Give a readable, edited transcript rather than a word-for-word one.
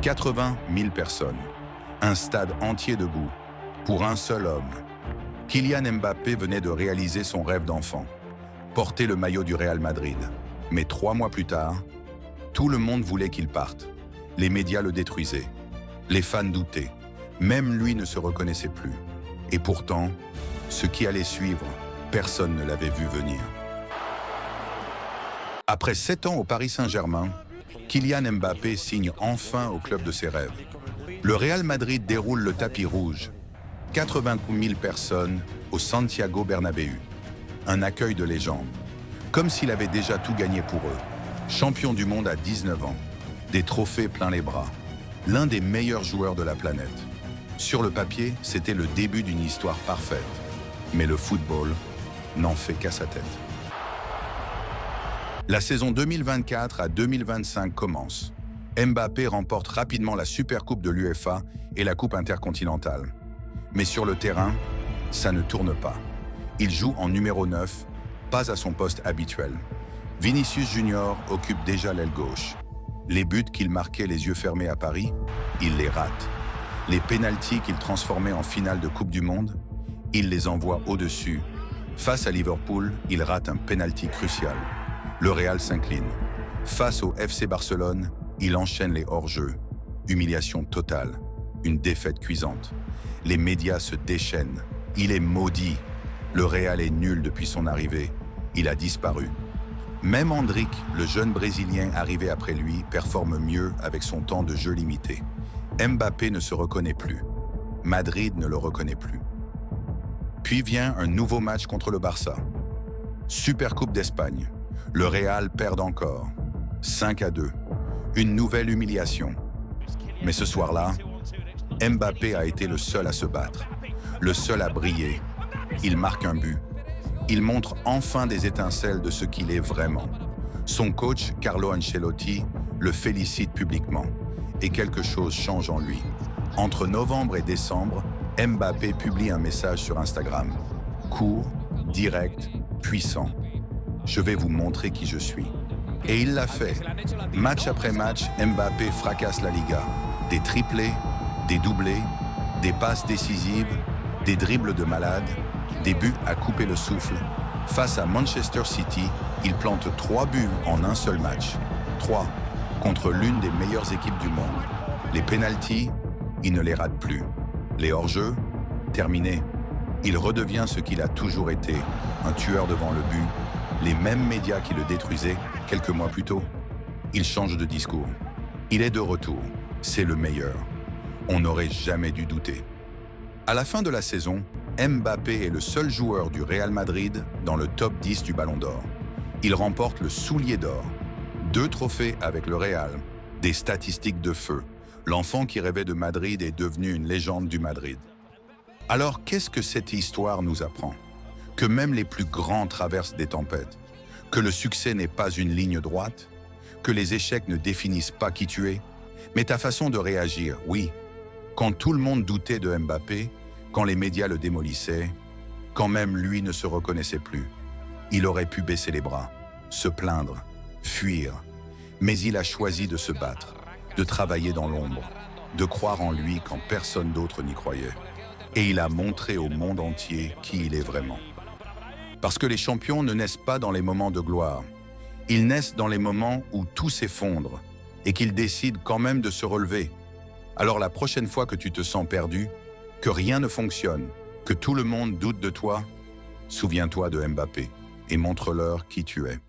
80 000 personnes, un stade entier debout, pour un seul homme. Kylian Mbappé venait de réaliser son rêve d'enfant, porter le maillot du Real Madrid. Mais 3 mois plus tard, tout le monde voulait qu'il parte. Les médias le détruisaient. Les fans doutaient. Même lui ne se reconnaissait plus. Et pourtant, ce qui allait suivre, personne ne l'avait vu venir. Après 7 ans au Paris Saint-Germain, Kylian Mbappé signe enfin au club de ses rêves. Le Real Madrid déroule le tapis rouge. 80 000 personnes au Santiago Bernabéu. Un accueil de légende. Comme s'il avait déjà tout gagné pour eux. Champion du monde à 19 ans. Des trophées plein les bras. L'un des meilleurs joueurs de la planète. Sur le papier, c'était le début d'une histoire parfaite. Mais le football n'en fait qu'à sa tête. La saison 2024 à 2025 commence. Mbappé remporte rapidement la Supercoupe de l'UEFA et la Coupe intercontinentale. Mais sur le terrain, ça ne tourne pas. Il joue en numéro 9, pas à son poste habituel. Vinicius Junior occupe déjà l'aile gauche. Les buts qu'il marquait les yeux fermés à Paris, il les rate. Les pénaltys qu'il transformait en finale de Coupe du Monde, il les envoie au-dessus. Face à Liverpool, il rate un pénalty crucial. Le Real s'incline. Face au FC Barcelone, il enchaîne les hors-jeux. Humiliation totale. Une défaite cuisante. Les médias se déchaînent. Il est maudit. Le Real est nul depuis son arrivée. Il a disparu. Même Endrick, le jeune Brésilien arrivé après lui, performe mieux avec son temps de jeu limité. Mbappé ne se reconnaît plus. Madrid ne le reconnaît plus. Puis vient un nouveau match contre le Barça. Supercoupe d'Espagne. Le Real perd encore. 5-2. Une nouvelle humiliation. Mais ce soir-là, Mbappé a été le seul à se battre, le seul à briller. Il marque un but. Il montre enfin des étincelles de ce qu'il est vraiment. Son coach, Carlo Ancelotti, le félicite publiquement. Et quelque chose change en lui. Entre novembre et décembre, Mbappé publie un message sur Instagram. Court, direct, puissant. Je vais vous montrer qui je suis. Et il l'a fait. Match après match, Mbappé fracasse la Liga. Des triplés, des doublés, des passes décisives, des dribbles de malade, des buts à couper le souffle. Face à Manchester City, il plante 3 buts en un seul match. 3, contre l'une des meilleures équipes du monde. Les pénaltys, il ne les rate plus. Les hors-jeux, terminé. Il redevient ce qu'il a toujours été, un tueur devant le but. Les mêmes médias qui le détruisaient quelques mois plus tôt. Il change de discours. Il est de retour. C'est le meilleur. On n'aurait jamais dû douter. À la fin de la saison, Mbappé est le seul joueur du Real Madrid dans le top 10 du Ballon d'Or. Il remporte le Soulier d'Or. 2 trophées avec le Real. Des statistiques de feu. L'enfant qui rêvait de Madrid est devenu une légende du Madrid. Alors, qu'est-ce que cette histoire nous apprend? Que même les plus grands traversent des tempêtes, que le succès n'est pas une ligne droite, que les échecs ne définissent pas qui tu es, mais ta façon de réagir, oui. Quand tout le monde doutait de Mbappé, quand les médias le démolissaient, quand même lui ne se reconnaissait plus, il aurait pu baisser les bras, se plaindre, fuir, mais il a choisi de se battre, de travailler dans l'ombre, de croire en lui quand personne d'autre n'y croyait. Et il a montré au monde entier qui il est vraiment. Parce que les champions ne naissent pas dans les moments de gloire. Ils naissent dans les moments où tout s'effondre et qu'ils décident quand même de se relever. Alors la prochaine fois que tu te sens perdu, que rien ne fonctionne, que tout le monde doute de toi, souviens-toi de Mbappé et montre-leur qui tu es.